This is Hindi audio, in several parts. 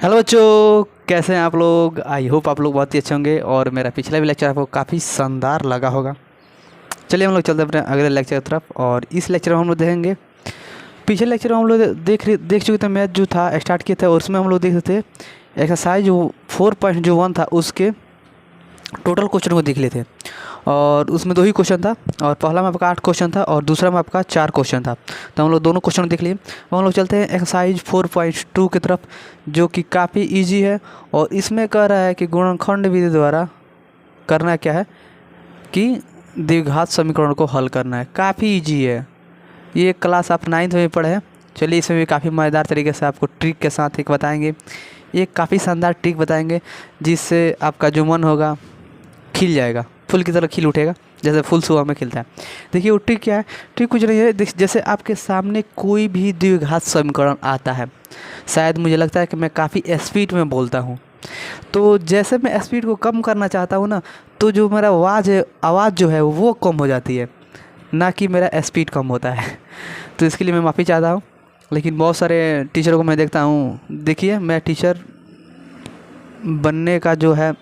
हेलो बच्चों, कैसे हैं आप लोग। आई होप आप लोग बहुत ही अच्छे होंगे और मेरा पिछला भी लेक्चर आपको काफ़ी शानदार लगा होगा। चलिए हम लोग चलते हैं अपने अगले लेक्चर की तरफ और इस लेक्चर में हम लोग देखेंगे। पिछले लेक्चर में हम लोग देख चुके थे मैथ जो था स्टार्ट किया था और उसमें हम लोग देख रहे थे एक्सरसाइज जो 4.1 था उसके टोटल क्वेश्चन को देख लेते और उसमें 2 ही क्वेश्चन था और पहला में आपका 8 क्वेश्चन था और दूसरा में आपका 4 क्वेश्चन था। तो हम लोग दोनों क्वेश्चन देख लिए। अब हम लोग चलते हैं एक्सरसाइज 4.2 की तरफ जो कि काफ़ी इजी है और इसमें कह रहा है कि गुणनखंड विधि द्वारा करना क्या है कि द्विघात समीकरण को हल करना है। काफ़ी ईजी है ये, क्लास आप 9th में पढ़े हैं। चलिए इसमें भी काफ़ी मज़ेदार तरीके से आपको ट्रिक के साथ एक बताएंगे, एक काफ़ी शानदार ट्रिक बताएंगे जिससे आपका जो मन होगा खिल जाएगा, फूल की तरह खिल उठेगा जैसे फूल सुबह में खिलता है। देखिए वो ट्रिक क्या है। ट्रिक कुछ नहीं है, जैसे आपके सामने कोई भी द्विघात समीकरण आता है, शायद मुझे लगता है कि मैं काफ़ी स्पीड में बोलता हूँ, तो जैसे मैं स्पीड को कम करना चाहता हूँ ना, तो जो मेरा आवाज़ जो है वो कम हो जाती है, ना कि मेरा स्पीड कम होता है। तो इसके लिए मैं माफ़ी चाहता हूँ। लेकिन बहुत सारे टीचरों को मैं देखता हूँ, देखिए मैं टीचर बनने का जो है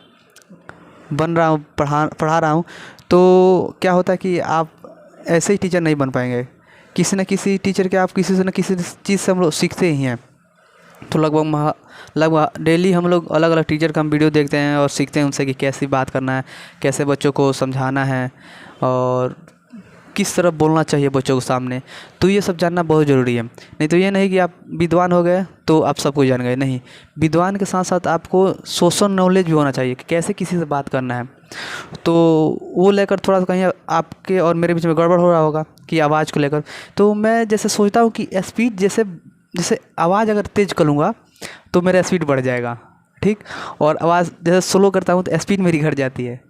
बन रहा हूँ, पढ़ा रहा हूँ, तो क्या होता है कि आप ऐसे ही टीचर नहीं बन पाएंगे। किसी न किसी टीचर के आप किसी से न किसी चीज़ से हम लोग सीखते ही हैं। तो लगभग डेली हम लोग अलग अलग टीचर का हम वीडियो देखते हैं और सीखते हैं उनसे कि कैसी बात करना है, कैसे बच्चों को समझाना है और किस तरह बोलना चाहिए बच्चों के सामने। तो ये सब जानना बहुत ज़रूरी है। नहीं तो ये नहीं कि आप विद्वान हो गए तो आप सब कुछ जान गए, नहीं। विद्वान के साथ साथ आपको सोशल नॉलेज भी होना चाहिए कि कैसे किसी से बात करना है। तो वो लेकर थोड़ा सा कहीं आपके और मेरे बीच में गड़बड़ हो रहा होगा कि आवाज़ को लेकर। तो मैं जैसे सोचता हूँ कि स्पीड जैसे जैसे आवाज़ अगर तेज़ करूँगा तो मेरा स्पीड बढ़ जाएगा, ठीक। और आवाज़ जैसे स्लो करता हूँ तो स्पीड मेरी घट जाती है,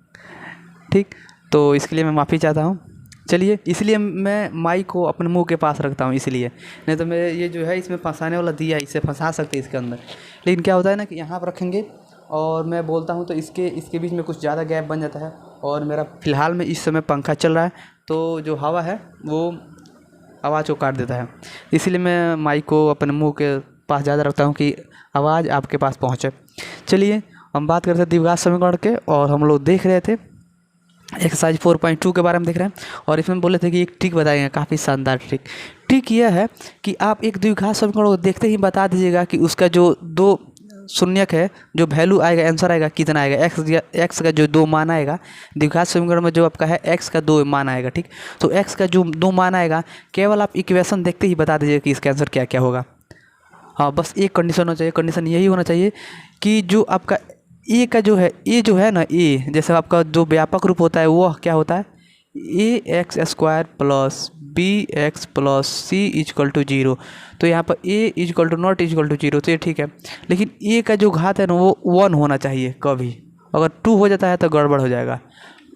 ठीक। तो इसके लिए मैं माफ़ी चाहता हूँ। चलिए इसलिए मैं माइक को अपने मुंह के पास रखता हूँ, इसलिए। नहीं तो मेरे ये जो है इसमें फंसाने वाला दिया, इसे फंसा सकते हैं इसके अंदर। लेकिन क्या होता है ना कि यहाँ पर रखेंगे और मैं बोलता हूँ तो इसके बीच में कुछ ज़्यादा गैप बन जाता है। और मेरा फ़िलहाल में इस समय पंखा चल रहा है तो जो हवा है वो आवाज़ को काट देता है, इसीलिए मैं माइक को अपने मुँह के पास ज़्यादा रखता हूँ कि आवाज़ आपके पास पहुँचे। चलिए हम बात करते हैं द्विघात समीकरण के और हम लोग देख रहे थे एक्सरसाइज 4.2 के बारे में देख रहे हैं और इसमें बोले थे कि एक ट्रिक बताएंगे, काफ़ी शानदार ट्रिक। ट्रिक यह है कि आप एक द्विघात समीकरण को देखते ही बता दीजिएगा कि उसका जो 2 शून्यक है, जो वैल्यू आएगा, आंसर आएगा कितना आएगा। एक्स का जो 2 मान आएगा, द्विघात समीकरण में जो आपका है एक्स का 2 मान आएगा, ठीक। तो एक्स का जो 2 मान आएगा, केवल आप इक्वेशन देखते ही बता दीजिएगा कि इसका आंसर क्या क्या होगा। हाँ, बस एक कंडीशन होना चाहिए, कंडीशन यही होना चाहिए कि जो आपका ए का जो है, ए जो है ना, ए जैसे आपका जो व्यापक रूप होता है वो क्या होता है, A X square plus B X plus C is equal to 0। तो यहाँ पर A is equal to not is equal to 0, तो ये ठीक है। लेकिन ए का जो घात है ना वो 1 होना चाहिए कभी। अगर 2 हो जाता है तो गड़बड़ हो जाएगा।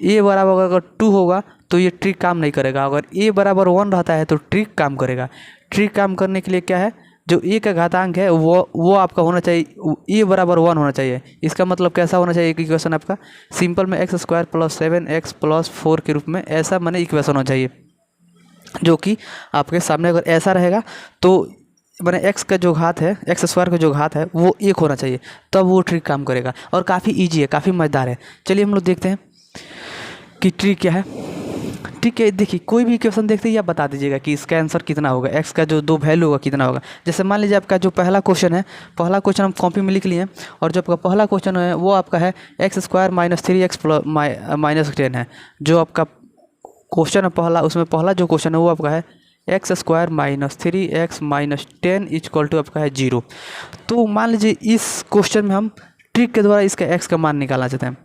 ए बराबर अगर 2 होगा तो ये ट्रिक काम नहीं करेगा। अगर ए बराबर 1 रहता है तो ट्रिक काम करेगा। ट्रिक काम करने के लिए क्या है, जो ए का घातांक है वो आपका होना चाहिए, ए बराबर 1 होना चाहिए। इसका मतलब कैसा होना चाहिए इक्वेशन आपका, सिंपल में x square plus 7x plus 4 के रूप में ऐसा मैंने इक्वेशन होना चाहिए, जो कि आपके सामने अगर ऐसा रहेगा तो मैंने एक्स का जो घात है, एक्स स्क्वायर का जो घात है वो 1 होना चाहिए, तब वो ट्रिक काम करेगा। और काफ़ी ईजी है, काफ़ी मज़ेदार है। चलिए हम लोग देखते हैं कि ट्रिक क्या है। ठीक है, देखिए कोई भी इक्वेशन देखते ही आप बता दीजिएगा कि इसका आंसर कितना होगा, एक्स का जो 2 वैल्यू होगा कितना होगा। जैसे मान लीजिए आपका जो पहला क्वेश्चन है, पहला क्वेश्चन हम कॉपी में लिख लिए हैं और जो आपका पहला क्वेश्चन है वो आपका है x square minus 3x minus 10 है। जो आपका क्वेश्चन है पहला, उसमें पहला जो क्वेश्चन है वो आपका है x square minus 3x minus 10 equal to आपका है 0। तो मान लीजिए इस क्वेश्चन में हम ट्रिक के द्वारा इसका एक्स का मान निकालना चाहते हैं।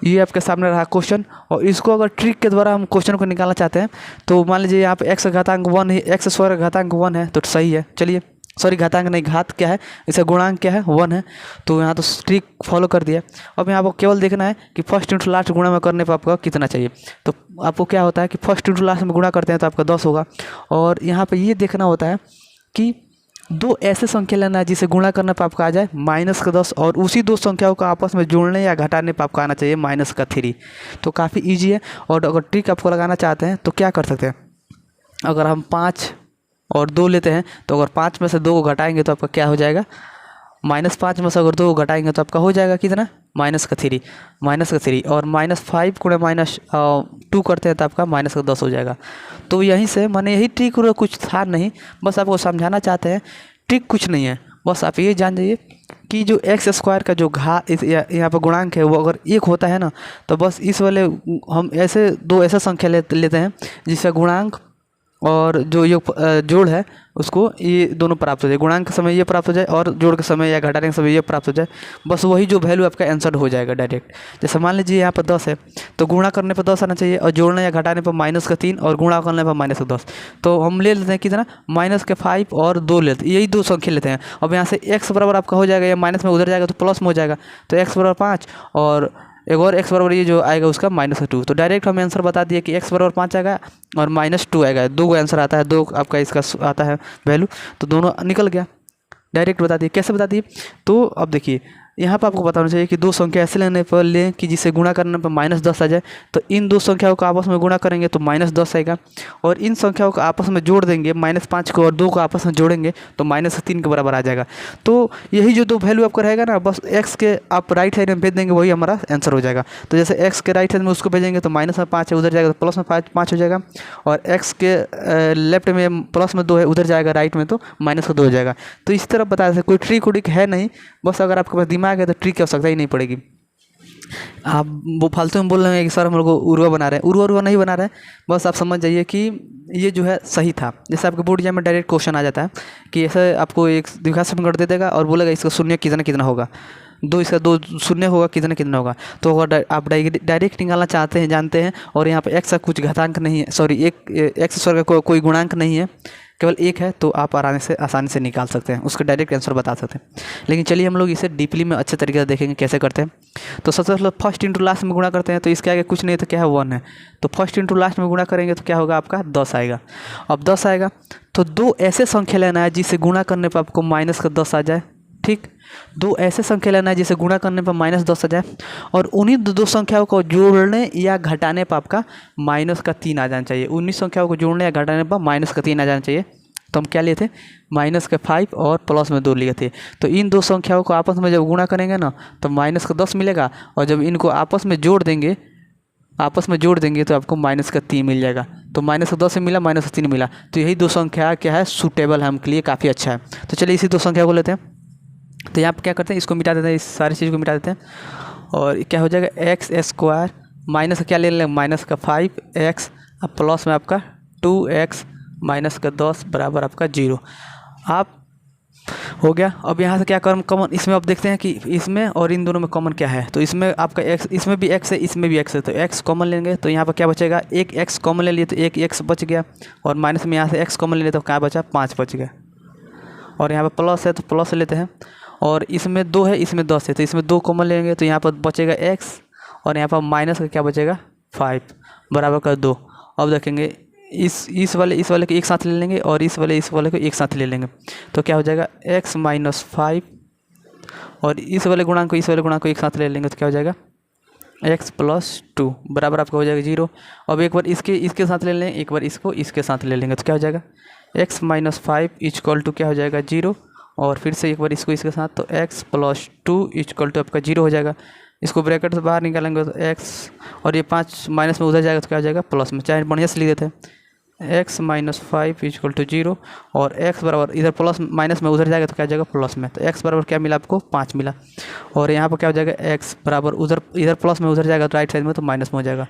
ये आपके सामने रहा क्वेश्चन और इसको अगर ट्रिक के द्वारा हम क्वेश्चन को निकालना चाहते हैं तो मान लीजिए यहाँ पे एक्स घातांक 1 है, एक्स स्क्वायर घातांक 1 है तो सही है। चलिए सॉरी, घातांक नहीं, घात क्या है, इसका गुणांक क्या है, 1 है। तो यहाँ तो ट्रिक फॉलो कर दिया। अब यहाँ आपको केवल देखना है कि फर्स्ट इंटू लास्ट गुणा में करने पर आपका कितना चाहिए। तो आपको क्या होता है कि फर्स्ट इंटू लास्ट में गुणा करते हैं तो आपका 10 होगा। और यहाँ पर ये देखना होता है कि 2 ऐसे संख्या लेना है जिसे गुणा करने पर आपका आ जाए -10 और उसी 2 संख्याओं को आपस में जोड़ने या घटाने पर आपका आना चाहिए -3। तो काफ़ी इजी है। और अगर ट्रिक आपको लगाना चाहते हैं तो क्या कर सकते हैं, अगर हम 5 और 2 लेते हैं तो अगर 5 में से 2 को घटाएंगे तो आपका क्या हो जाएगा, -5 में से अगर 2 घटाएंगे तो आपका हो जाएगा कितना, -3 और -5 गुणे -2 करते हैं तो आपका -10 हो जाएगा। तो यहीं से मैंने यही ट्रिक और कुछ था नहीं, बस आपको समझाना चाहते हैं, ट्रिक कुछ नहीं है, बस आप ये जान जाइए कि जो एक्स स्क्वायर का जो यहाँ पर गुणांक है वो अगर 1 होता है ना, तो बस इस वाले हम ऐसे 2 ऐसा संख्या लेते हैं जिसका गुणांक और जो जोड़ है उसको ये दोनों प्राप्त हो जाए, गुणांक के समय ये प्राप्त हो जाए और जोड़ के समय या घटाने के समय ये प्राप्त हो जाए, बस वही जो वैल्यू आपका आंसर हो जाएगा डायरेक्ट। जैसे मान लीजिए यहाँ पर 10 है तो गुणा करने पर 10 आना चाहिए और जोड़ने या घटाने पर -3 और गुणा करने पर -10। तो हम ले लेते हैं कितना, -5 और 2 लेते, यही 2 संख्या लेते हैं। अब यहाँ से x बराबर आपका हो जाएगा, या माइनस में उधर जाएगा तो प्लस में हो जाएगा, तो x बराबर 5 और एक और x बराबर ये जो आएगा उसका -2। तो डायरेक्ट हमें आंसर बता दिए कि x बराबर 5 आएगा और -2 आएगा, 2 का आंसर आता है, 2 आपका इसका आता है वैल्यू, तो दोनों निकल गया, डायरेक्ट बता दिए। कैसे बता दिए, तो अब देखिए यहाँ पर आपको बताना चाहिए कि 2 संख्या ऐसे लेने पर लें कि जिसे गुणा करने पर -10 आ जाए, तो इन 2 संख्याओं को आपस में गुणा करेंगे तो -10 आएगा, और इन संख्याओं को आपस में जोड़ देंगे, -5 को और 2 को आपस में जोड़ेंगे तो -3 के बराबर आ जाएगा। तो यही जो 2 वैल्यू आपका रहेगा ना, बस x के आप राइट साइड में भेज देंगे, वही हमारा आंसर हो जाएगा। तो जैसे x के राइट साइड में उसको भेजेंगे तो -5 है, उधर जाएगा तो प्लस में 5 हो जाएगा, और x के लेफ्ट में प्लस में 2 है, उधर जाएगा राइट में तो -2 हो जाएगा। तो इस तरह बता सकते, कोई ट्रिक उड़िक है नहीं, बस अगर आपके पास दिमाग है तो ट्रिक की आवश्यकता ही नहीं पड़ेगी। आप वो फालतू में बोल रहे हैं कि सर हम लोग को उर्वा बना रहे हैं, उर्वा नहीं बना रहे हैं, बस आप समझ जाइए कि ये जो है सही था। जैसे आपके बोर्ड एग्जाम में डायरेक्ट क्वेश्चन आ जाता है कि ऐसे आपको एक द्विघात समीकरण दे देगा और बोलेगा इसका शून्य कितना कितना होगा, 2 इसका 2 शून्य होगा कितना कितना होगा। तो अगर आप डायरेक्ट निकालना चाहते हैं, जानते हैं, और यहाँ पर x का कुछ घातांक नहीं है, सॉरी x स्क्वायर का कोई गुणांक नहीं है, केवल 1 है, तो आप आसानी से निकाल सकते हैं, उसका डायरेक्ट आंसर बता सकते हैं। लेकिन चलिए हम लोग इसे डीपली में अच्छे तरीके से देखेंगे कैसे करते हैं। तो सबसे पहले फर्स्ट इंटू लास्ट में गुणा करते हैं, तो इसके आगे कुछ नहीं तो क्या है 1 है, तो फर्स्ट इंटू लास्ट में गुणा करेंगे तो क्या होगा आपका 10 आएगा। अब 10 आएगा तो 2 ऐसे संख्या लेना है जिसे गुणा करने पर आपको -10 आ जाए, ठीक, 2 ऐसे संख्या लेना है जिसे गुणा करने पर -10 आ जाए, और उन्हीं 2 संख्याओं को जोड़ने या घटाने पर आपका -3 आ जाना चाहिए। 19 संख्याओं को जोड़ने या घटाने पर -3 आ जाना चाहिए। तो हम क्या लिए थे, -5 और +2 लिए थे। तो इन 2 संख्याओं को आपस में जब गुणा करेंगे ना तो -10 मिलेगा, और जब इनको आपस में जोड़ देंगे तो आपको -3 मिल जाएगा। तो -10 से मिला, -3 मिला, तो यही 2 संख्या क्या है, सूटेबल है, हमके लिए काफ़ी अच्छा है। तो चलिए इसी 2 संख्या को लेते हैं। तो यहाँ पर क्या करते हैं, इसको मिटा देते हैं, इस सारी चीज़ को मिटा देते हैं, और क्या हो जाएगा x² माइनस क्या ले लें, -5x अब प्लस में आपका 2x -10 बराबर आपका 0। आप हो गया। अब यहाँ से क्या कॉमन, इसमें आप देखते हैं कि इसमें और इन दोनों में कॉमन क्या है, तो इसमें आपका x, इसमें भी x है, इसमें भी x है, तो x कॉमन लेंगे तो यहाँ पर क्या बचेगा, एक x कॉमन ले लिए तो एक x बच गया, और माइनस में यहाँ से x कॉमन ले लिए तो क्या बचा, 5 बच गया, और यहाँ पर प्लस है तो प्लस लेते हैं, और इसमें 2 है, इसमें 10 है, तो इसमें 2 कॉमन लेंगे तो यहाँ पर बचेगा x, और यहाँ पर माइनस का क्या बचेगा 5 बराबर का 2। अब देखेंगे इस वाले को एक साथ ले लेंगे, और इस वाले को एक साथ ले लेंगे, तो क्या हो जाएगा x -5, और इस वाले गुणांक को एक साथ ले लेंगे तो क्या हो जाएगा x + 2 बराबर आपका हो जाएगा 0। अब एक बार इसके साथ ले लें, एक बार इसके साथ ले लेंगे तो क्या हो जाएगा x -5 = क्या हो जाएगा 0, और फिर से एक बार इसके साथ, तो x + 2 = आपका 0 हो जाएगा। इसको ब्रैकेट से बाहर निकालेंगे तो x, और ये 5 माइनस में उधर जाएगा तो क्या हो जाएगा प्लस में, चाहे बढ़िया से लिख देते हैं x -5 = 0, और x बराबर इधर प्लस माइनस में उधर जाएगा तो क्या हो जाएगा प्लस में, तो x बराबर क्या मिला आपको 5 मिला, और यहाँ पर क्या हो जाएगा x बराबर इधर प्लस में उधर जाएगा तो राइट साइड में तो माइनस में हो जाएगा।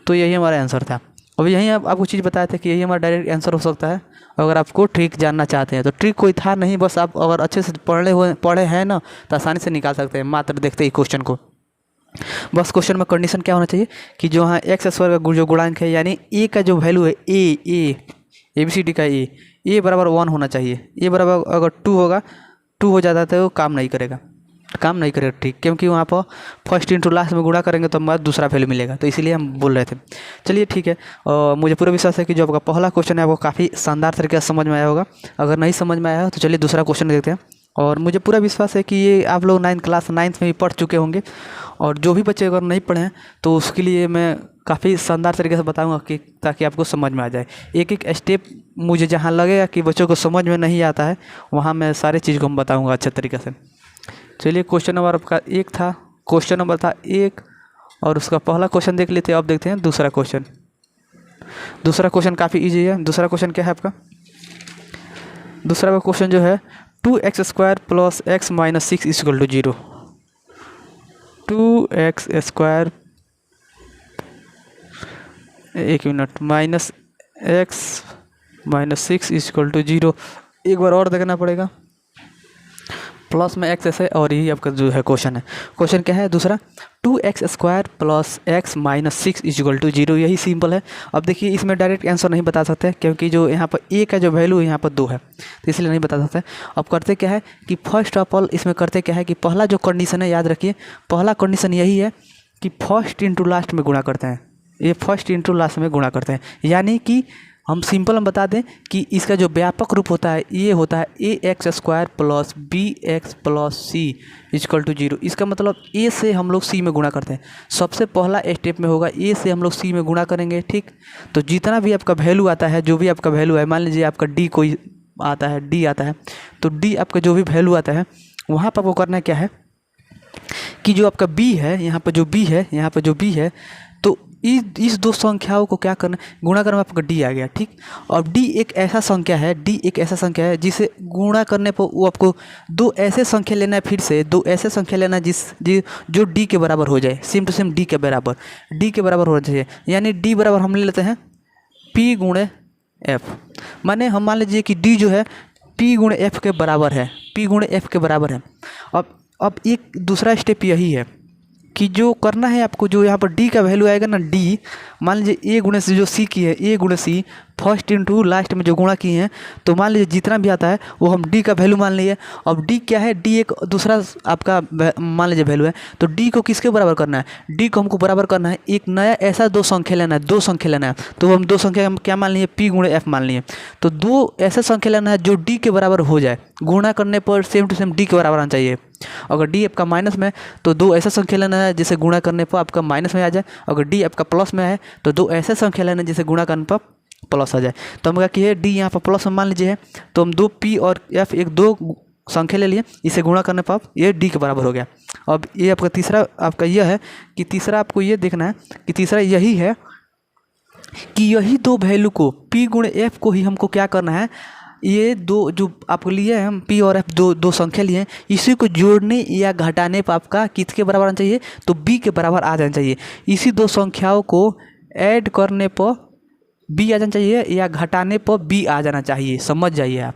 तो यही हमारा आंसर था। अब यहीं आपको चीज़ बताया था कि यही हमारा डायरेक्ट आंसर हो सकता है। अगर आपको ट्रिक जानना चाहते हैं तो ट्रिक कोई था नहीं, बस आप अगर अच्छे से पढ़े हैं ना तो आसानी से निकाल सकते हैं, मात्र देखते ही क्वेश्चन को। बस क्वेश्चन में कंडीशन क्या होना चाहिए कि जो हाँ एक्स स्क्वायर का जो गुणांक है, यानी ए का जो वैल्यू है ABCD का ए बराबर 1 होना चाहिए। ए बराबर अगर 2 होगा, 2 हो जाता है तो काम नहीं करेगा ठीक, क्योंकि वहाँ पर फर्स्ट इंटू लास्ट में गुणा करेंगे तो हमारा दूसरा वैल्यू मिलेगा, तो इसीलिए हम बोल रहे थे। चलिए ठीक है, मुझे पूरा विश्वास है कि जो आपका पहला क्वेश्चन है वो काफ़ी शानदार तरीके से समझ में आया होगा। अगर नहीं समझ में आया हो तो चलिए दूसरा क्वेश्चन देखते हैं। और मुझे पूरा विश्वास है कि ये आप लोग 9th में भी पढ़ चुके होंगे, और जो भी बच्चे अगर नहीं पढ़े हैं तो उसके लिए मैं काफ़ी शानदार तरीके से बताऊंगा कि ताकि आपको समझ में आ जाए। एक एक स्टेप मुझे जहाँ लगेगा कि बच्चों को समझ में नहीं आता है वहाँ मैं सारी चीज़ को हम बताऊँगा अच्छे तरीके से। चलिए क्वेश्चन नंबर आपका 1 था, क्वेश्चन नंबर था 1 और उसका पहला क्वेश्चन देख लेते हैं। अब देखते हैं दूसरा क्वेश्चन। दूसरा क्वेश्चन काफ़ी इजी है। दूसरा क्वेश्चन क्या है आपका? दूसरा क्वेश्चन जो है 2x² plus x minus 6 equal to 0। 2x², एक minute, minus x minus 6 equal to 0। एक बार और देखना पड़ेगा, प्लस में x ऐसे, और यही आपका जो है क्वेश्चन है। क्वेश्चन क्या है दूसरा? 2x² plus x minus 6 equal to 0। यही सिंपल है। अब देखिए इसमें डायरेक्ट आंसर नहीं बता सकते क्योंकि जो यहाँ पर a का जो वैल्यू है यहाँ पर 2 है, तो इसलिए नहीं बता सकते। अब करते क्या है कि फर्स्ट ऑफ ऑल इसमें करते क्या है कि पहला जो कंडीशन है, याद रखिए पहला कंडीशन यही है कि फर्स्ट इंटू लास्ट में गुणा करते हैं। ये फर्स्ट इंटू लास्ट में गुणा करते हैं, यानी कि हम सिंपल हम बता दें कि इसका जो व्यापक रूप होता है ये होता है ax² plus bx plus c equal to 0। इसका मतलब a से हम लोग c में गुणा करते हैं। सबसे पहला स्टेप में होगा a से हम लोग c में गुणा करेंगे, ठीक। तो जितना भी आपका वैल्यू आता है, जो भी आपका वैल्यू है, मान लीजिए आपका d कोई आता है, d आता है, तो d आपका जो भी वैल्यू आता है वहाँ पर आपको करना क्या है कि जो आपका b है, यहाँ पर जो b है, यहाँ पर जो b है, तो इस दो संख्याओं को क्या करना, गुणा करने में आपका d आ गया, ठीक। और d एक ऐसा संख्या है, d एक ऐसा संख्या है जिसे गुणा करने पर वो आपको दो ऐसे संख्या लेना है, फिर से दो ऐसे संख्या लेना है जो d के बराबर हो जाए, सेम टू सेम d के बराबर, d के बराबर होना चाहिए। यानी d बराबर हम ले लेते हैं p गुणे f। माने हम मान लीजिए कि d जो है p गुणे f के बराबर है, p गुणे f के बराबर है। अब एक दूसरा स्टेप यही है कि जो करना है आपको, जो यहाँ पर d का वैल्यू आएगा ना, d मान लीजिए a गुणे से जो c की है, a गुणे c फर्स्ट इंटू लास्ट में जो गुणा किए हैं, तो मान लीजिए जितना भी आता है वो हम d का वैल्यू मान लिए। अब d क्या है, d एक दूसरा आपका मान लीजिए वैल्यू है, तो d को किसके बराबर करना है, d को हमको बराबर करना है एक नया ऐसा दो संख्या लेना है, दो संख्या लेना है। तो हम दो संख्या हम क्या मान लिए, p गुणे f मान लिए। तो दो ऐसा संख्या लेना है जो d के बराबर हो जाए, गुणा करने पर सेम टू सेम d के बराबर आना चाहिए। अगर d आपका माइनस में है तो दो ऐसा संख्या लेना है जिसे गुणा करने पर आपका माइनस में आ जाए। अगर d आपका प्लस में है तो दो ऐसे संख्या लेना है जिसे गुणा करने पर प्लस आ जाए। तो हम क्या किए, d यहाँ पर प्लस में मान लीजिए है, तो हम दो p और f एक दो संख्या ले लिए, इसे गुणा करने पर ये d के बराबर हो गया। अब ये आपका तीसरा आपका यह है कि तीसरा आपको ये देखना है कि तीसरा यही है कि यही दो वैल्यू को p गुणे f को ही हमको क्या करना है, ये दो जो आपको लिए हैं हम p और f दो संख्या लिए हैं, इसी को जोड़ने या घटाने पर आपका किसके बराबर आना चाहिए, तो b के बराबर आ जाना चाहिए। इसी दो संख्याओं को ऐड करने पर b आ जाना चाहिए या घटाने पर b आ जाना चाहिए, समझ जाइए आप।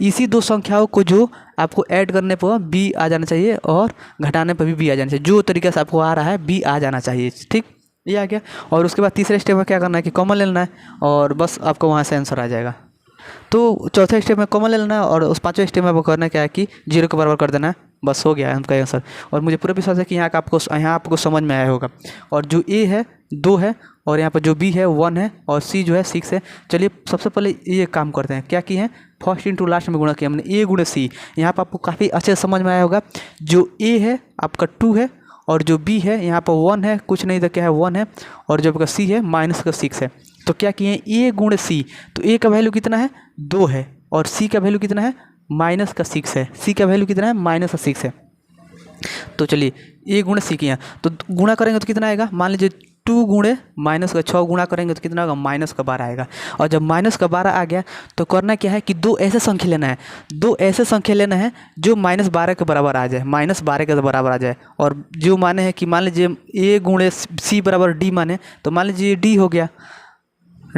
इसी दो संख्याओं को जो आपको ऐड करने पर b आ जाना चाहिए और घटाने पर भी b आ जाना चाहिए। जो तरीके से आपको आ रहा है b आ जाना चाहिए, ठीक, ये आ गया। और उसके बाद तीसरे स्टेप में क्या करना है कि कॉमन ले लेना है और बस आपको वहाँ से आंसर आ जाएगा। तो चौथे स्टेप में कॉमन ले लेना है और उस पाँचवें स्टेप में आपको करना क्या है कि 0 के बराबर कर देना है, बस हो गया है आपका आंसर। और मुझे पूरा विश्वास है कि यहाँ आपको समझ में आया होगा। और जो a है 2 है और यहाँ पर जो b है 1 है और c जो है 6 है। चलिए सबसे पहले ये काम करते हैं, क्या किए हैं, फर्स्ट इंटू लास्ट में गुणा किया हमने, a गुणे c। यहाँ पर आपको काफ़ी अच्छे से समझ में आया होगा। जो a है आपका 2 है और जो b है यहाँ पर 1 है, कुछ नहीं था क्या है 1 है, और जो आपका c है माइनस का 6 है। तो क्या किए a गुणे c, तो a का वैल्यू कितना है 2 है और c का वैल्यू कितना है माइनस का 6 है, c का वैल्यू कितना है माइनस का 6 है। तो चलिए a गुणे c किया तो गुणा करेंगे तो कितना आएगा, मान लीजिए 2 गुणे माइनस का 6 गुणा करेंगे तो कितना होगा, माइनस का 12 आएगा। और जब माइनस का 12 आ गया तो करना क्या है कि दो ऐसे संख्या लेना है, दो ऐसे संख्या लेना है जो -12 के बराबर आ जाए, -12 के बराबर आ जाए। और जो माने है कि मान लीजिए a गुणे c बराबर d माने, तो मान लीजिए d हो गया,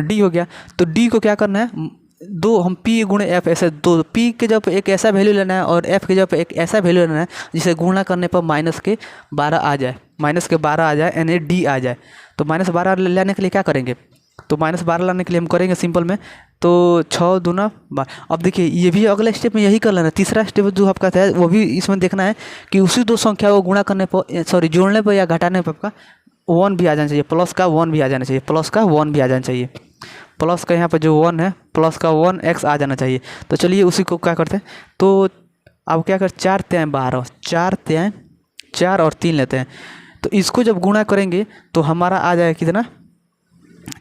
d हो गया। तो d को क्या करना है, दो हम p गुणे f, ऐसे दो p के जब एक ऐसा वैल्यू लेना है और f के जब एक ऐसा वैल्यू लेना है जिसे गुणा करने पर -12 आ जाए, -12 आ जाए यानी d आ जाए। तो -12 लाने के लिए क्या करेंगे, तो -12 लाने के लिए हम करेंगे सिंपल में, तो 6 दूना 12। अब देखिए ये भी अगले स्टेप में यही कर लेना। तीसरा स्टेप जो आपका था वो भी इसमें देखना है कि उसी दो संख्या को गुणा करने पर, सॉरी जोड़ने पर या घटाने पर आपका 1 भी आ जाना चाहिए, प्लस का 1 भी आ जाना चाहिए, प्लस का 1 भी आ जाना चाहिए। प्लस का यहाँ पर जो 1 है प्लस का 1x आ जाना चाहिए। तो चलिए उसी को क्या करते हैं, तो अब क्या कर 4 3 12, 4 3 4 और 3 लेते हैं। तो इसको जब गुणा करेंगे तो हमारा आ जाएगा कितना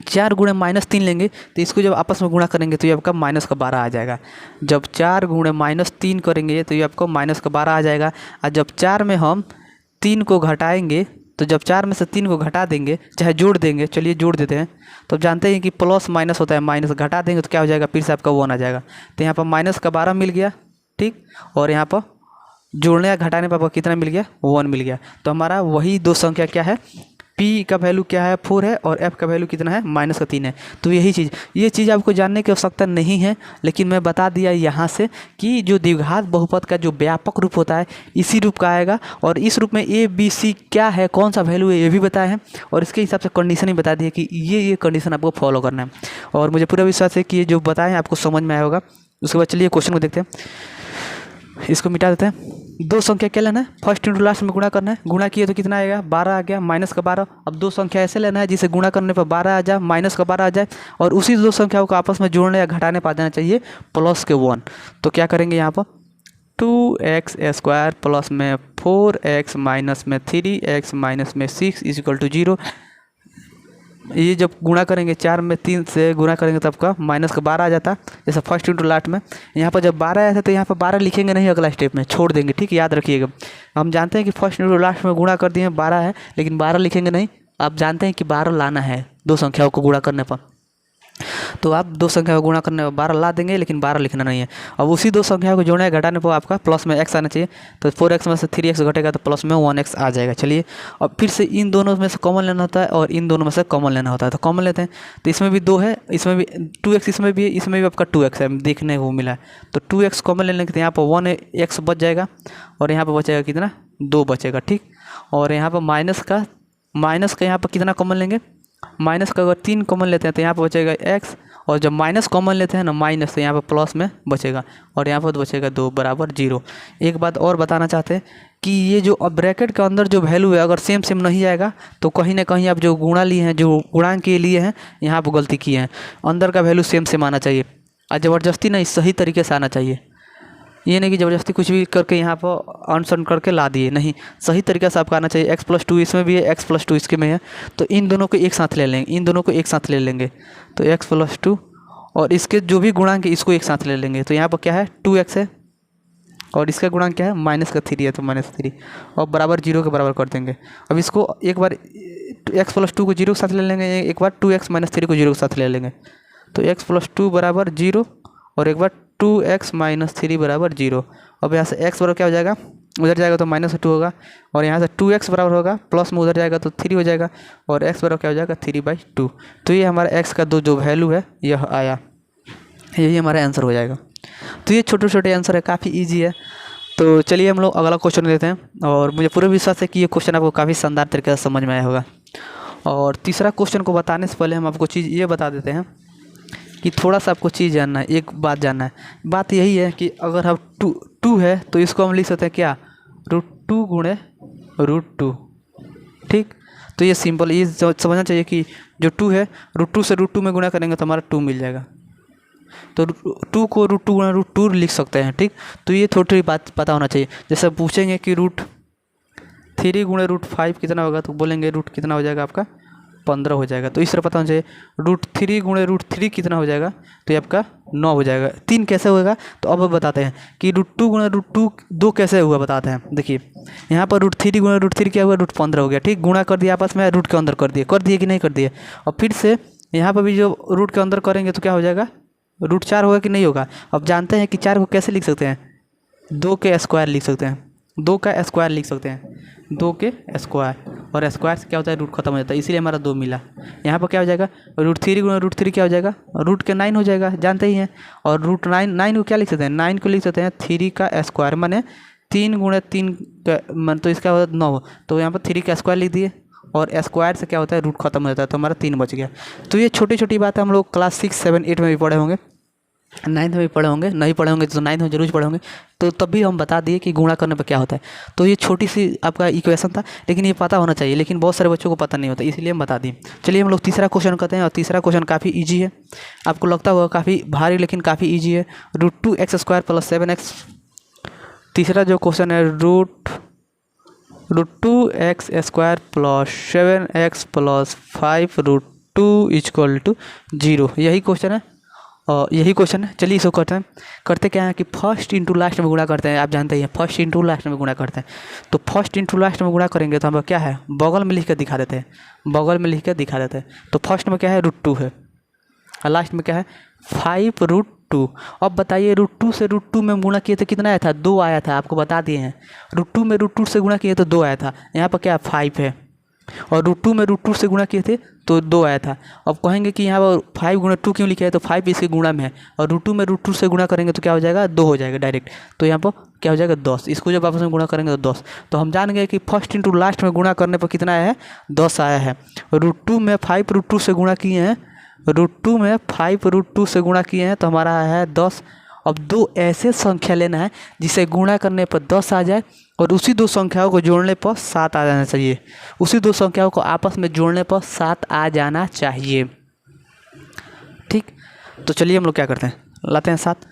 4 गुणे -3 लेंगे तो इसको जब आपस में गुणा करेंगे तो ये आपका -12 आ जाएगा। जब 4 गुणे -3 करेंगे तो ये आपको -12 आ जाएगा। और जब 4 में हम 3 को घटाएंगे तो जब 4 में से 3 को घटा देंगे, चाहे जोड़ देंगे, चलिए जोड़ देते हैं। तो जानते हैं कि प्लस माइनस होता है, माइनस घटा देंगे तो क्या हो जाएगा, फिर से आपका 1 आ जाएगा। तो यहाँ पर -12 मिल गया, ठीक। और यहाँ पर जोड़ने या घटाने पर आपको कितना मिल गया, 1 मिल गया। तो हमारा वही दो संख्या क्या है, P का वैल्यू क्या है 4 है और F का वैल्यू कितना है -3 है। तो यही चीज़, ये चीज़ आपको जानने की आवश्यकता नहीं है, लेकिन मैं बता दिया यहाँ से कि जो द्विघात बहुपद का जो व्यापक रूप होता है इसी रूप का आएगा। और इस रूप में ABC क्या है, कौन सा वैल्यू है, ये भी बताया है। और इसके हिसाब से कंडीशन ही बता दी है कि ये कंडीशन आपको फॉलो करना है। और मुझे पूरा विश्वास है कि ये जो बताए हैं आपको समझ में आया होगा। उसके बाद चलिए क्वेश्चन को देखते हैं, इसको मिटा देते हैं। दो संख्या क्या लेना है, फर्स्ट इंटू लास्ट में गुणा करना है। गुणा किए तो कितना आएगा, 12 आ गया, -12। अब दो संख्या ऐसे लेना है जिसे गुणा करने पर 12 आ जाए, -12 आ जाए, और उसी दो संख्याओं को आपस में जोड़ने या घटाने पर आ जाना चाहिए प्लस के 1। तो क्या करेंगे यहाँ पर 2x² प्लस में 4x माइनस में 3x माइनस में 6 = 0। ये जब गुणा करेंगे 4 में 3 से गुणा करेंगे तो आपका -12 आ जाता। जैसे फर्स्ट इंटू लास्ट में यहाँ पर जब 12 आया था तो यहाँ पर 12 लिखेंगे नहीं, अगला स्टेप में छोड़ देंगे, ठीक, याद रखिएगा। हम जानते हैं कि फर्स्ट इंटू लास्ट में गुणा कर दिए 12 है, लेकिन 12 लिखेंगे नहीं। आप जानते हैं कि 12 लाना है दो संख्याओं को गुणा करने पर, तो आप दो संख्या को गुणा करने पर 12 ला देंगे, लेकिन 12 लिखना नहीं है। अब उसी दो संख्या को जोड़ने घटाने पर आपका प्लस में x आना चाहिए। तो 4x में से 3x घटेगा तो प्लस में 1x आ जाएगा। चलिए अब फिर से इन दोनों में से कॉमन लेना होता है और इन दोनों में से कॉमन लेना होता है। तो कॉमन लेते हैं, तो इसमें भी 2 है, इसमें भी 2x, इसमें भी है, इसमें भी आपका 2x है, देखने को मिला है। तो 2x कॉमन लेने के यहाँ पर 1x बच जाएगा और यहाँ पर बचेगा कितना, 2 बचेगा, ठीक। और यहाँ पर माइनस का यहाँ पर कितना कॉमन लेंगे, माइनस का अगर 3 कॉमन लेते हैं तो यहाँ पर बचेगा x, और जब माइनस कॉमन लेते हैं ना माइनस, तो यहाँ पर प्लस में बचेगा और यहाँ पर बचेगा 2 = 0। एक बात और बताना चाहते हैं कि ये जो अब ब्रैकेट के अंदर जो वैल्यू है अगर सेम नहीं आएगा तो कहीं ना कहीं आप जो गुणा लिए हैं, जो गुणांक के लिए हैं, यहाँ पर गलती की है। अंदर का वैल्यू सेम आना चाहिए और ज़बरदस्ती नहीं, सही तरीके से आना चाहिए। ये नहीं कि ज़बरदस्ती कुछ भी करके यहाँ पर अनसन करके ला दिए, नहीं, सही तरीके से आपका आना चाहिए। x+2 इसमें भी है, x+2 इसके में है, तो इन दोनों को एक साथ ले लेंगे, इन दोनों को एक साथ ले लेंगे। तो x+2 और इसके जो भी गुणांक है इसको एक साथ ले लेंगे। तो यहाँ पर क्या है, 2x है और इसका गुणांक क्या है, -3 है, तो -3 और बराबर 0 के बराबर कर देंगे। अब इसको एक बार x+2 को 0 के साथ ले लेंगे, एक बार 2x - 3 को 0 के साथ ले लेंगे। तो x+2 = 0 और एक बार 2x - 3 = 0। अब यहाँ से x बराबर क्या हो जाएगा, उधर जाएगा तो -2 होगा, और यहाँ से 2x बराबर होगा प्लस में उधर जाएगा तो 3 हो जाएगा, और x बराबर क्या हो जाएगा, 3/2। तो ये हमारा x का जो वैल्यू है यह आया, यही हमारा आंसर हो जाएगा। तो ये छोटे छोटे आंसर है, काफ़ी ईजी है। तो चलिए हम लोग अगला क्वेश्चन देते हैं, और मुझे पूरा विश्वास है कि ये क्वेश्चन आपको काफ़ी शानदार तरीके से समझ में आया होगा। और तीसरा क्वेश्चन को बताने से पहले हम आपको चीज़ ये बता देते हैं कि थोड़ा सा आपको चीज़ जानना है, एक बात जानना है। बात यही है कि अगर हम 2 है तो इसको हम लिख सकते हैं क्या, √2 गुणे √2, ठीक। तो ये सिंपल, ये समझना चाहिए कि जो 2 है √2 से √2 में गुणा करेंगे तो हमारा 2 मिल जाएगा। तो 2 को √2 गुणा √2 लिख सकते हैं, ठीक। तो ये थोड़ी बात पता होना चाहिए। जैसे पूछेंगे कि √3 गुणे √5 कितना होगा, तो बोलेंगे रूट कितना हो जाएगा आपका 15 हो जाएगा। तो इस तरह पता होना चाहिए। √3 गुणे √3 कितना हो जाएगा, तो ये आपका 9 हो जाएगा। 3 कैसे होगा, तो अब बताते हैं कि √2 गुणे √2 2 कैसे हुआ, बताते हैं। देखिए यहाँ पर √3 गुणे √3 क्या हुआ, √15 हो गया, ठीक। गुणा कर दिया आपस में, रूट के अंदर कर दिए कि नहीं कर दिए। और फिर से यहाँ पर भी जो रूट के अंदर करेंगे तो क्या हो जाएगा, √4 होगा कि नहीं होगा। अब जानते हैं कि 4 को कैसे लिख सकते हैं, 2 के स्क्वायर लिख सकते हैं, 2 का स्क्वायर लिख सकते हैं, 2 के स्क्वायर, और स्क्वायर से क्या होता है, रूट खत्म हो जाता है, इसीलिए हमारा 2 मिला। यहाँ पर क्या हो जाएगा, √3 गुणा √3 क्या हो जाएगा, रूट के 9 हो जाएगा, जानते ही हैं। और √9 को क्या लिख सकते हैं, 9 को लिख सकते हैं 3 का स्क्वायर, माने 3 गुणे 3 का, तो इसका होता है 9। तो यहाँ पर 3 का स्क्वायर लिख दिए, और स्क्वायर से क्या होता है, रूट खत्म हो जाता है, तो हमारा 3 बच गया। तो ये छोटी छोटी बातें हम लोग क्लास 6, 7, 8 में भी पढ़े होंगे, 9th में भी पढ़े होंगे, नहीं पढ़े होंगे तो 9th में जरूर पढ़े होंगे। तो तब भी हम बता दिए कि गुणा करने पर क्या होता है। तो ये छोटी सी आपका इक्वेशन था, लेकिन ये पता होना चाहिए, लेकिन बहुत सारे बच्चों को पता नहीं होता, इसलिए हम बता दिए। चलिए हम लोग तीसरा क्वेश्चन करते हैं, और तीसरा क्वेश्चन काफ़ी ईजी है। आपको लगता होगा काफ़ी भारी, लेकिन काफ़ी ईजी है। √2x² + 7x। तीसरा जो क्वेश्चन है √2x² + 7x + 5 √2 2 इक्वल टू 0। यही क्वेश्चन है और यही क्वेश्चन है। चलिए इसको करते क्या है कि फर्स्ट इंटू लास्ट में गुणा करते हैं। आप जानते हैं फर्स्ट इंटू लास्ट में गुणा करते हैं। तो फर्स्ट इंटू लास्ट में गुणा करेंगे तो हम क्या है बगल में लिख कर दिखा देते हैं, बगल में लिख कर दिखा देते हैं। तो फर्स्ट में क्या है √2 है और लास्ट में क्या है 5√2। अब बताइए √2 से √2 में गुणा किए तो कितना आया था 2 आया था, आपको बता दिए हैं। √2 में √2 से गुणा किए तो 2 आया था, यहाँ पर क्या 5 है और √2 में √2 से गुणा किए थे तो 2 आया था। अब कहेंगे कि यहाँ पर 5 गुणा 2 क्यों लिखा है, तो 5 इसके गुणा में है और √2 में √2 से गुणा करेंगे तो क्या हो जाएगा 2 हो जाएगा डायरेक्ट। तो यहाँ पर क्या हो जाएगा 10। इसको जब आपस में गुणा करेंगे तो 10। तो हम जान गए कि फर्स्ट इंटू लास्ट में गुणा करने पर कितना आया है 10 आया है। √2 में 5 √2 से गुणा किए हैं, √2 में 5 √2 से गुणा किए हैं तो हमारा आया है 10। अब दो ऐसे संख्या लेना है जिसे गुणा करने पर 10 आ जाए और उसी दो संख्याओं को जोड़ने पर 7 आ जाना चाहिए। उसी दो संख्याओं को आपस में जोड़ने पर 7 आ जाना चाहिए। ठीक, तो चलिए हम लोग क्या करते हैं लाते हैं 7।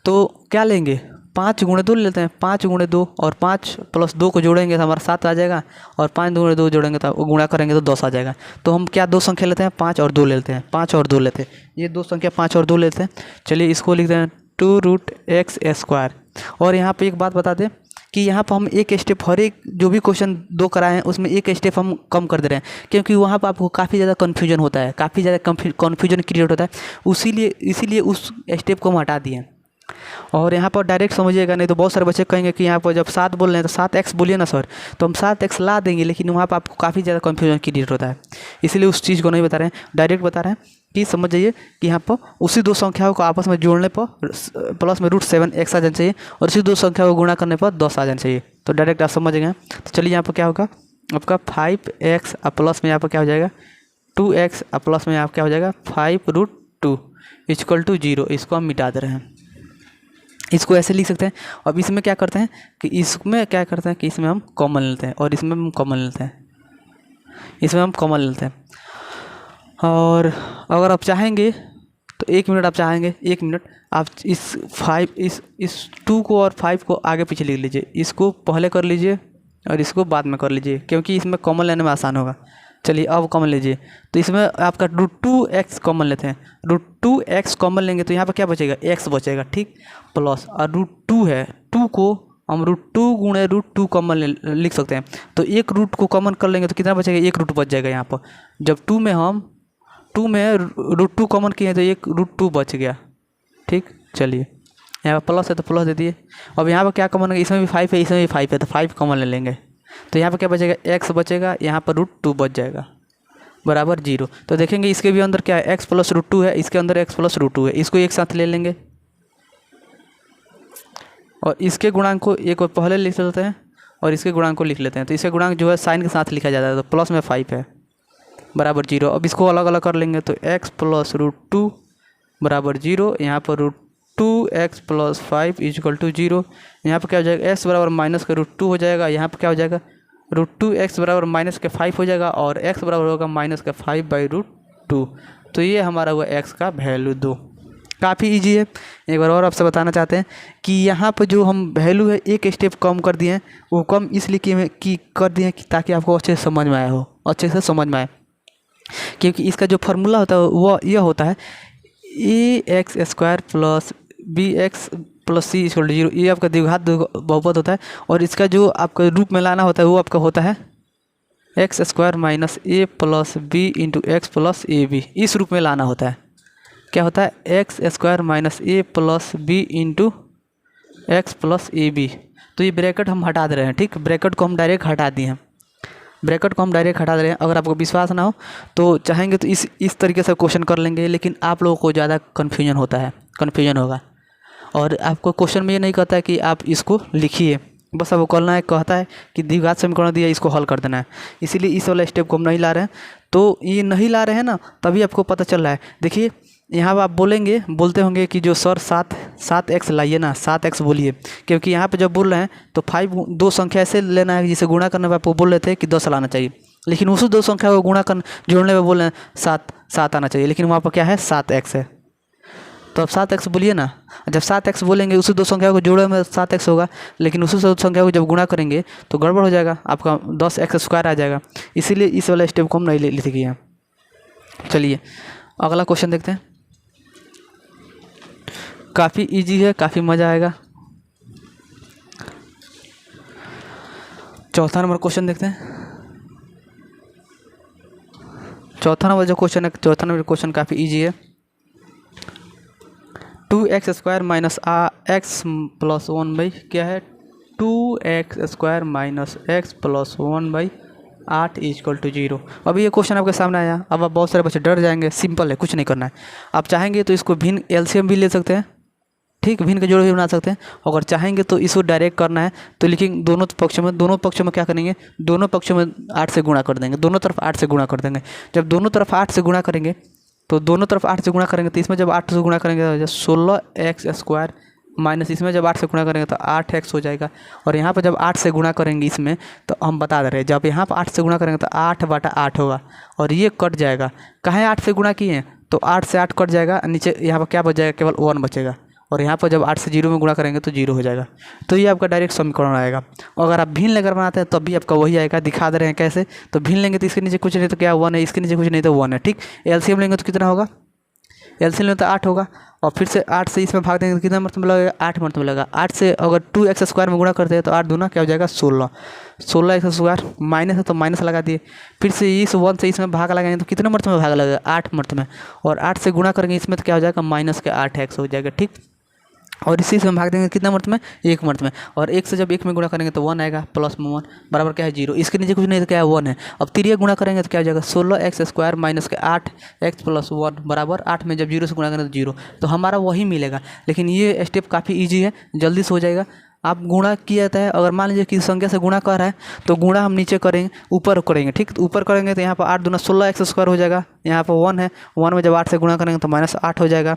तो क्या लेंगे 5 × 2 लेते हैं, 5 × 2 और 5 + 2 को जोड़ेंगे तो हमारा 7 आ जाएगा और 5 × 2 जोड़ेंगे तो गुणा करेंगे तो 10 आ जाएगा। तो हम क्या दो संख्या लेते हैं 5 और 2 लेते हैं, 5 और 2 लेते हैं। ये दो संख्या 5 और 2 लेते हैं। चलिए इसको लिखते हैं 2√x²। और यहाँ पे एक बात बता दें कि यहाँ पर हम एक स्टेप हर एक जो भी क्वेश्चन 2 कराए हैं उसमें एक स्टेप हम कम कर दे रहे हैं, क्योंकि वहाँ पर आपको काफ़ी ज़्यादा कन्फ्यूजन होता है, काफ़ी ज़्यादा कन्फ्यूजन क्रिएट होता है। इसीलिए उस स्टेप को हम हटा दिए। और यहाँ पर डायरेक्ट समझिएगा, नहीं तो बहुत सारे बच्चे कहेंगे कि यहाँ पर जब 7 बोल रहे हैं तो 7x बोलिए ना सर, तो हम 7x ला देंगे, लेकिन वहाँ पर आपको काफ़ी ज़्यादा कन्फ्यूजन क्रिएट होता है। इसीलिए उस चीज़ को नहीं बता रहे हैं, डायरेक्ट बता रहे हैं कि समझ जाइए कि यहाँ पर उसी दो संख्याओं को आपस में जोड़ने पर प्लस में √7x आ जाना चाहिए और उसी दो संख्याओं को गुणा करने पर 10 आ जाना चाहिए। तो डायरेक्ट आप समझ गए। तो चलिए यहाँ पर क्या होगा आपका 5x और प्लस में यहाँ पर क्या हो जाएगा 2x और प्लस में यहाँ क्या हो जाएगा 5√2 = 0। इसको हम मिटा दे रहे हैं, इसको ऐसे लिख सकते हैं। अब इसमें क्या करते हैं कि इसमें हम कॉमन लेते हैं और इसमें हम कॉमन लेते हैं, इसमें हम कॉमन लेते हैं। और अगर आप चाहेंगे तो 1 मिनट आप चाहेंगे 1 मिनट आप इस 2 को और 5 को आगे पीछे लिख लीजिए, इसको पहले कर लीजिए और इसको बाद में कर लीजिए, क्योंकि इसमें कॉमन लेने में आसान होगा। चलिए अब कॉमन लीजिए, तो इसमें आपका √2x कॉमन लेते हैं। √2x कॉमन लेंगे तो यहाँ पर क्या बचेगा x बचेगा, ठीक, प्लस और √2 है, 2 को हम √2 × √2 कॉमन लिख सकते हैं। तो एक रूट को कॉमन कर लेंगे तो कितना बचेगा 1 रूट बच जाएगा यहाँ पर। जब 2 में √2 कॉमन किए हैं तो 1 √2 बच गया, ठीक। चलिए यहाँ पर प्लस है तो प्लस दे दिए। अब यहाँ पर क्या कॉमन है, इसमें भी 5 है, इसमें भी 5 है, तो 5 कॉमन ले लेंगे। तो यहाँ पर क्या बचेगा x बचेगा, यहाँ पर √2 बच जाएगा बराबर 0। तो देखेंगे इसके भी अंदर क्या है x + √2 है, इसके अंदर x + √2 है, इसको एक साथ ले लेंगे और इसके गुणांक को एक बार पहले लिख लेते हैं और इसके गुणांक को लिख लेते हैं। तो इसके गुणांक जो है साइन के साथ लिखा जाता है, तो प्लस में 5 है बराबर 0। अब इसको अलग अलग कर लेंगे तो x + √2 बराबर 0, यहाँ पर √2x + 5 = 0। यहाँ पर क्या हो जाएगा x बराबर -√2 हो जाएगा, यहाँ पर क्या हो जाएगा √2x बराबर -5 हो जाएगा और x बराबर होगा -5/√2। तो ये हमारा हुआ x का वैल्यू 2। काफ़ी इजी है। एक बार और आपसे बताना चाहते हैं कि यहाँ पर जो हम वैल्यू है एक स्टेप कम कर दिए हैं, वो कम इसलिए कि कर दिए हैं कि ताकि आपको अच्छे से समझ में आया हो, अच्छे से समझ में आए। क्योंकि इसका जो फार्मूला होता है वो यह होता है ax² + bx + c = 0। ये आपका द्विघात बहुपद होता है और इसका जो आपका रूप में लाना होता है वो आपका होता है x² - a + b × x + ab। इस रूप में लाना होता है। क्या होता है x² - a + b × x + ab। तो ये ब्रैकेट हम हटा दे रहे हैं, ठीक, ब्रैकेट को हम डायरेक्ट हटा दिए हैं, ब्रैकेट को हम डायरेक्ट हटा दे रहे हैं। अगर आपको विश्वास ना हो तो चाहेंगे तो इस तरीके से क्वेश्चन कर लेंगे, लेकिन आप लोगों को ज़्यादा कन्फ्यूजन होगा और आपको क्वेश्चन में ये नहीं कहता है कि आप इसको लिखिए, बस आपको करना है, कहता है कि द्विघात समीकरण दिया इसको हल कर देना है। इसीलिए इस वाला स्टेप को हम नहीं ला रहे हैं। तो ये नहीं ला रहे हैं ना, तभी आपको पता चल रहा है। देखिए यहाँ पर आप बोलते होंगे कि जो सर 7x लाइए ना, 7x बोलिए, क्योंकि यहाँ पे जब बोल रहे हैं तो 5 दो संख्या ऐसे लेना है जिसे गुणा करने पर आपको बोल रहे थे कि 10 लाना चाहिए, लेकिन उस दो संख्या को जोड़ने पर बोल रहे हैं 7 आना चाहिए, लेकिन वहाँ पर क्या है 7x है। तो अब 7x बोलिए ना, जब 7x बोलेंगे उसी दो संख्या को जोड़े में 7x होगा, लेकिन उसी दो संख्या को जब गुणा करेंगे तो गड़बड़ हो जाएगा, आपका 10x² आ जाएगा। इसीलिए इस वाला स्टेप को हम नहीं लिखे हैं। चलिए अगला क्वेश्चन देखते हैं। काफ़ी इजी है, काफ़ी मज़ा आएगा। चौथा नंबर क्वेश्चन देखते हैं। चौथा नंबर जो क्वेश्चन है, चौथा नंबर क्वेश्चन काफ़ी इजी है। 2x² माइनस एक्स प्लस 1 क्या है, 2x² minus x plus 1/8 equal to 0। अभी ये क्वेश्चन आपके सामने आया। अब आप बहुत सारे बच्चे डर जाएंगे, सिंपल है, कुछ नहीं करना है। आप चाहेंगे तो इसको भिन्न एलसीएम भी ले सकते हैं, ठीक, भिन्न के जोड़ भी बना सकते हैं। अगर चाहेंगे तो इसको डायरेक्ट करना है तो लेकिन दोनों पक्षों में क्या करेंगे, दोनों पक्षों में 8 से गुणा कर देंगे, दोनों तरफ 8 से गुणा कर देंगे। जब दोनों तरफ 8 से गुणा करेंगे तो दोनों तरफ 8 से गुणा करेंगे तो इसमें जब 8 से गुणा करेंगे तो 16x² माइनस इसमें जब 8 से गुणा करेंगे तो 8x हो जाएगा। और यहाँ पर जब 8 से गुणा करेंगे इसमें, तो हम बता दे रहे हैं जब यहाँ पर 8 से गुणा करेंगे तो 8/8 होगा और ये कट जाएगा। कहाँ 8 से गुणा किए हैं तो 8 से 8 कट जाएगा, नीचे यहाँ पर क्या बच जाएगा, केवल 1 बचेगा। और यहाँ पर जब 8 से 0 में गुणा करेंगे तो 0 हो जाएगा। तो ये आपका डायरेक्ट समीकरण आएगा। अगर आप भिन्न लेकर बनाते हैं तब भी आपका वही आएगा। दिखा दे रहे हैं कैसे, तो भिन्न लेंगे तो इसके नीचे कुछ नहीं तो क्या 1 है, इसके नीचे कुछ नहीं तो 1 है, ठीक। एलसीएम लेंगे तो कितना होगा, एलसीएम लेंगे तो 8 होगा। और फिर से 8 से इसमें भाग देंगे तो कितना मतलब लगेगा, 8 मतलब लगेगा। 8 से अगर 2x² में गुणा करते हैं तो 8 दूना क्या हो जाएगा 16, 16x² माइनस है तो माइनस लगा दिए। फिर से इस 1 से इसमें भाग लगाएंगे तो कितने मर्त में भाग लगेगा, 8 मर्त में। और 8 से गुणा करेंगे इसमें तो क्या हो जाएगा -8x हो जाएगा, ठीक। और इसी से हम भाग देंगे कितना मर्त में, 1 मर्त में। और 1 से जब 1 में गुणा करेंगे तो 1 आएगा, प्लस में 1 बराबर क्या है 0। इसके नीचे कुछ नहीं तो क्या है 1 है। अब तिरिया गुणा करेंगे तो क्या हो जाएगा 16x² माइनस के 8x प्लस 1 बराबर 8 में जब 0 से गुणा करेंगे तो 0। तो हमारा वही मिलेगा। लेकिन ये स्टेप काफ़ी ईजी है, जल्दी से हो जाएगा। आप गुणा किया जाता है, अगर मान लीजिए किसी संख्या से गुणा कर रहा है तो गुणा हम नीचे करेंगे, ऊपर करेंगे, ठीक। तो ऊपर करेंगे तो यहाँ पर 8 दूना 16x² हो जाएगा। यहाँ पर 1 है, 1 में जब 8 से गुणा करेंगे तो -8 हो जाएगा,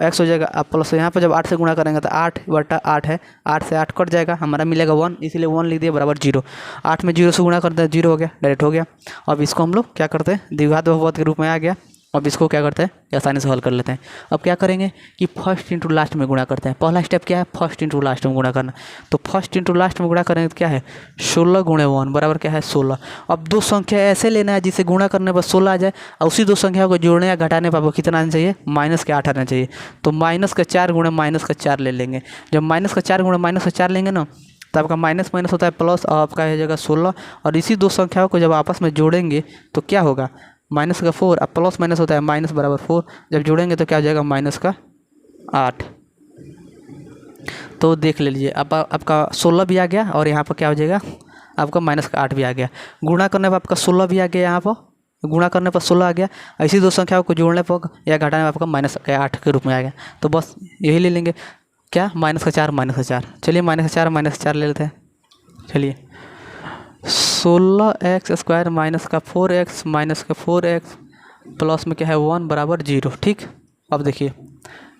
x हो जाएगा। अब प्लस यहाँ पर जब 8 से गुणा करेंगे तो 8/8 है, 8 से 8 कट जाएगा, हमारा मिलेगा 1, इसीलिए 1 लिख दिया बराबर 0। 8 में 0 से गुणा करते हैं 0 हो गया, डायरेक्ट हो गया। अब इसको हम लोग क्या करते हैं, द्विघात बहुपद के रूप में आ गया। अब इसको क्या करते हैं, आसानी से हल कर लेते हैं। अब क्या करेंगे कि फर्स्ट इंटू लास्ट में गुणा करते हैं। पहला स्टेप क्या है, फर्स्ट इंटू लास्ट में गुणा करना। तो फर्स्ट इंटू लास्ट में गुणा करेंगे तो क्या है 16 गुणे 1 बराबर क्या है 16। अब दो संख्या ऐसे लेना है जिसे गुणा करने पर 16 आ जाए और उसी दो संख्या को जोड़ने या घटाने पर आपको कितना आना चाहिए, -8 आना चाहिए। तो -4 गुणे -4 ले लेंगे। जब -4 गुणे -4 लेंगे ना तो आपका माइनस माइनस होता है प्लस, और आपका हो जाएगा 16। और इसी दो संख्याओं को जब आपस में जोड़ेंगे तो क्या होगा, -4 अब प्लस माइनस होता है माइनस बराबर 4, जब जोड़ेंगे तो क्या हो जाएगा -8। तो देख लीजिए अब आपका 16 भी आ गया और यहाँ पर क्या हो जाएगा आपका -8 भी आ गया। गुणा करने पर आपका 16 भी आ गया, यहाँ पर गुणा करने पर 16 आ गया। ऐसी दो संख्याओं को जोड़ने पर या घटाने पर आपका -8 के रूप में आ गया। तो बस यही ले लेंगे, क्या -4 -4। चलिए -4 ले लेते हैं। चलिए 16x² माइनस का 4x माइनस का 4x प्लस में क्या है 1 बराबर 0, ठीक। अब देखिए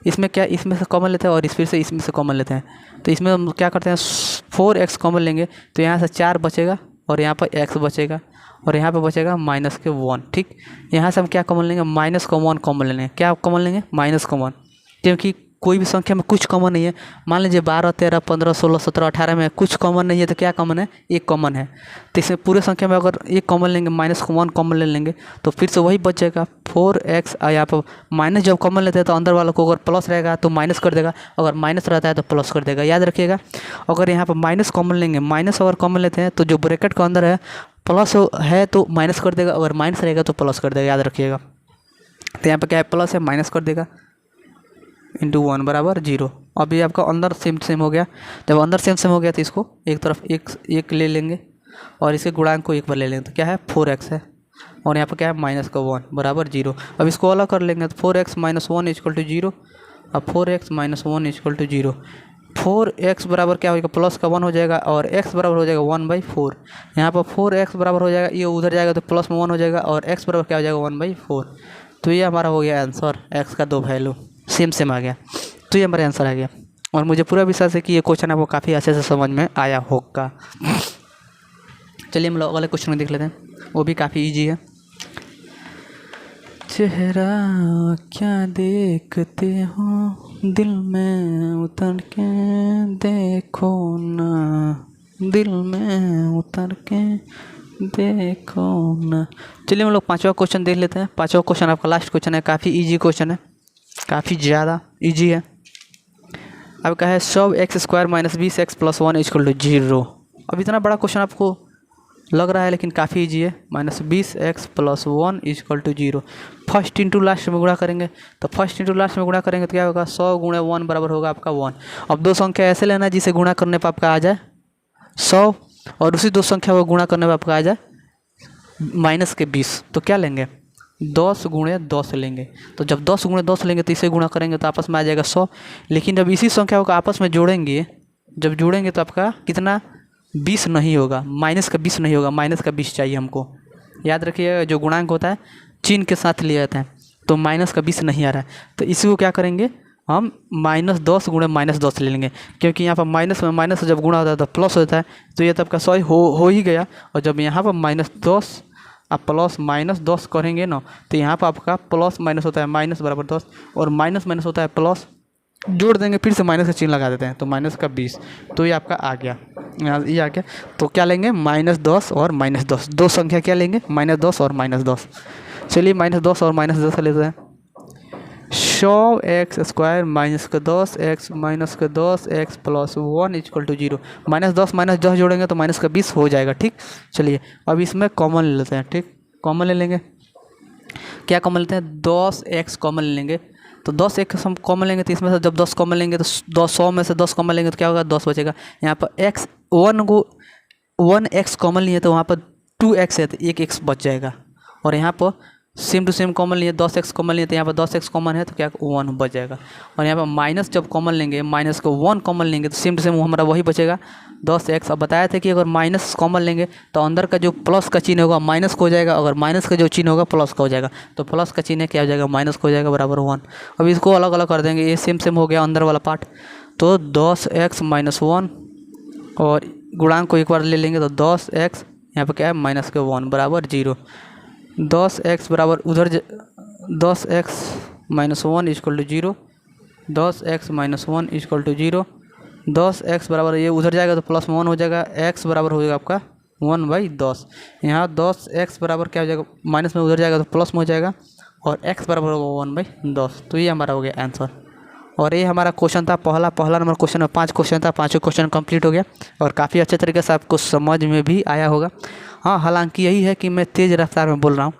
इसमें क्या, इसमें से कॉमन लेते हैं और फिर से इसमें से कॉमन लेते हैं। तो इसमें हम क्या करते हैं 4x कॉमन लेंगे तो यहाँ से 4 बचेगा और यहाँ पर x बचेगा और यहाँ पर बचेगा -1, ठीक। यहाँ से हम क्या कॉमन लेंगे, -1 कॉमन लेंगे। क्या कॉमन लेंगे, -1, क्योंकि कोई भी संख्या में कुछ कॉमन नहीं है। मान लीजिए 12 13 15 16 17 18 में कुछ कॉमन नहीं है तो क्या कॉमन है, एक कॉमन है। तो इसमें पूरे संख्या में अगर एक कॉमन लेंगे -1 कॉमन ले लेंगे तो फिर से वही बच जाएगा 4x। यहाँ पर माइनस जब कॉमन लेते हैं तो अंदर वालों को अगर प्लस रहेगा तो माइनस कर देगा, अगर माइनस रहता है तो प्लस कर देगा, याद रखिएगा। अगर यहाँ पर माइनस कॉमन लेंगे, माइनस अगर कॉमन लेते हैं तो जो ब्रैकेट के अंदर है प्लस है तो माइनस कर देगा, अगर माइनस रहेगा तो प्लस कर देगा, याद रखिएगा। तो यहाँ पर क्या है प्लस है माइनस कर देगा इंटू 1 बराबर 0। अभी आपका अंदर सेम हो गया। जब अंदर सेम हो गया तो इसको एक तरफ एक ले लेंगे और इसके गुणांक को एक पर ले लेंगे तो क्या है 4x है और यहाँ पर क्या है -1 बराबर 0। अब इसको अलग कर लेंगे तो 4x - 1 इक्वल टू 0। अब 4x - 1 इक्वल टू 0, 4x बराबर क्या होगा प्लस का 1 हो जाएगा और x बराबर हो जाएगा 1/4। यहाँ पर 4x बराबर हो जाएगा, ये उधर जाएगा तो प्लस में 1 हो जाएगा और x बराबर क्या हो जाएगा 1/4। तो ये हमारा हो गया आंसर, x का दो वैल्यू सेम आ गया। तो ये हमारा आंसर आ गया और मुझे पूरा विश्वास है कि ये क्वेश्चन आपको काफ़ी अच्छे से समझ में आया होगा। चलिए हम लोग अगले क्वेश्चन में देख लेते हैं, वो भी काफ़ी इजी है। चेहरा क्या देखते हो दिल में उतर के देखो ना, दिल में उतर के देखो ना। चलिए हम लोग पांचवा क्वेश्चन देख लेते हैं। पांचवा क्वेश्चन आपका लास्ट क्वेश्चन है, काफ़ी इजी क्वेश्चन है, काफ़ी ज़्यादा इजी है। आपका है 100x² - 20x + 1 = 0। अब इतना बड़ा क्वेश्चन आपको लग रहा है लेकिन काफ़ी इजी है। -20x + 1 = 0। फर्स्ट इंटू लास्ट में गुणा करेंगे, तो फर्स्ट इंटू लास्ट में गुणा करेंगे तो क्या होगा, 100 × 1 बराबर होगा आपका 1। अब दो संख्या ऐसे लेना जिसे गुणा करने पर आपका आ जाए 100 और उसी दो संख्या को गुणा करने पर आपका आ जाए -20। तो क्या लेंगे, 10 × 10 लेंगे। तो जब 10 × 10 लेंगे तो इसे गुणा करेंगे तो आपस में आ जाएगा 100। लेकिन जब इसी संख्याओं को आपस में जोड़ेंगे, जब जोड़ेंगे तो आपका कितना, 20 नहीं होगा, -20 नहीं होगा, -20 चाहिए हमको। याद रखिए जो गुणांक होता है चिन्ह के साथ लिया जाता है, तो -20 नहीं आ रहा है तो इसी को क्या करेंगे हम, -10 × -10 ले लेंगे। क्योंकि यहाँ पर माइनस में माइनस से जब गुणा होता है तो प्लस होता है, तो ये तो आपका 100 हो ही गया। और जब यहाँ पर -10 आप प्लस -10 करेंगे ना, तो यहाँ पर आपका प्लस माइनस होता है माइनस बराबर 10, और माइनस माइनस होता है प्लस, जोड़ देंगे फिर से माइनस का चिन्ह लगा देते हैं तो -20। तो ये आपका आ गया, ये आ गया। तो क्या लेंगे, -10 और -10, दो संख्या क्या लेंगे, -10 और -10। चलिए -10 और -10 लेते हैं। 100x² - 10x - 10x + 1 = 0। -10 -10 जोड़ेंगे तो -20 हो जाएगा। ठीक, चलिए अब इसमें कॉमन ले लेते हैं। ठीक, कॉमन ले लेंगे, क्या कॉमन लेते हैं, 10x कॉमन ले लेंगे। तो 10x हम कॉमन लेंगे तो इसमें से जब 10 कॉमन लेंगे तो 100 में से 10 कॉमन लेंगे तो क्या होगा, 10 बचेगा। यहाँ पर x 1x कॉमन लिए तो वहाँ पर 2x है तो 1x बच जाएगा। और यहाँ पर सेम टू सेम कॉमन लिए, 10x कॉमन लिए तो यहाँ पर 10x कॉमन है तो क्या 1 बच जाएगा। और यहाँ पर माइनस जब कॉमन लेंगे, माइनस को 1 कॉमन लेंगे तो सेम टू सेम हमारा वही बचेगा 10x। अब बताया था कि अगर माइनस कॉमन लेंगे तो अंदर का जो प्लस का चिन्ह होगा माइनस को हो जाएगा, अगर माइनस का जो चिन्ह होगा प्लस का हो जाएगा। तो प्लस का चिन्ह क्या हो जाएगा, माइनस का हो जाएगा बराबर 1। अब इसको अलग अलग कर देंगे, ये सेम सेम हो गया अंदर वाला पार्ट। तो 10x - 1 और गुणांक को एक बार ले लेंगे तो 10x, यहाँ पर क्या है -1 बराबर 0। 10x बराबर उधर 10x - 1 = 0, 10x - 1 = 0। 10x बराबर ये उधर जाएगा तो प्लस में 1 हो जाएगा, x बराबर हो जाएगा आपका 1/10। यहाँ 10x बराबर क्या हो जाएगा, माइनस में उधर जाएगा तो प्लस में हो जाएगा, और x बराबर होगा 1/10। तो ये हमारा हो गया आंसर। और ये हमारा क्वेश्चन था पहला नंबर क्वेश्चन में 5 क्वेश्चन था, पाँचों क्वेश्चन कंप्लीट हो गया और काफ़ी अच्छे तरीके से आपको समझ में भी आया होगा। हाँ, हालांकि यही है कि मैं तेज़ रफ्तार में बोल रहा हूँ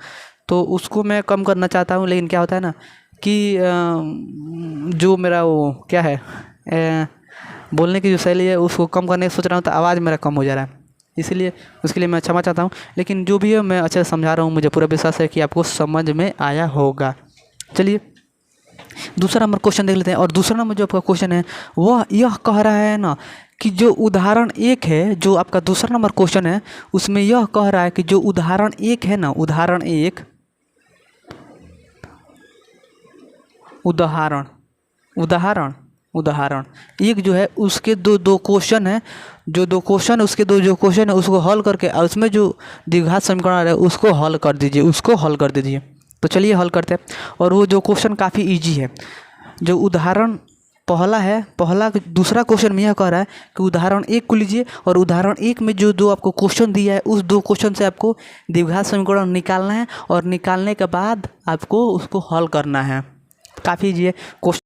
तो उसको मैं कम करना चाहता हूँ, लेकिन क्या होता है ना कि जो मेरा वो क्या है बोलने की जो शैली है उसको कम करने की सोच रहा हूँ तो आवाज़ मेरा कम हो जा रहा है, इसलिए उसके लिए मैं क्षमा चाहता हूँ। लेकिन जो भी है मैं अच्छे से समझा रहा हूँ, मुझे पूरा विश्वास है कि आपको समझ में आया होगा। चलिए दूसरा नंबर क्वेश्चन देख लेते हैं। और दूसरा नंबर जो आपका क्वेश्चन है वह यह कह रहा है ना कि जो उदाहरण 1 है, जो आपका दूसरा नंबर क्वेश्चन है उसमें यह कह रहा है कि जो उदाहरण 1 है ना, उदाहरण एक जो है उसके दो क्वेश्चन है, जो दो क्वेश्चन है उसके जो क्वेश्चन है उसको हल करके और उसमें जो द्विघात समीकरण है उसको हल कर दीजिए। तो चलिए हल करते हैं। और वो जो क्वेश्चन काफ़ी इजी है। जो उदाहरण पहला दूसरा क्वेश्चन में यह कह रहा है कि उदाहरण 1 को लीजिए और उदाहरण 1 में जो दो आपको क्वेश्चन दिया है उस दो क्वेश्चन से आपको द्विघात समीकरण निकालना है और निकालने के बाद आपको उसको हल करना है। काफ़ी इजी है क्वेश्चन।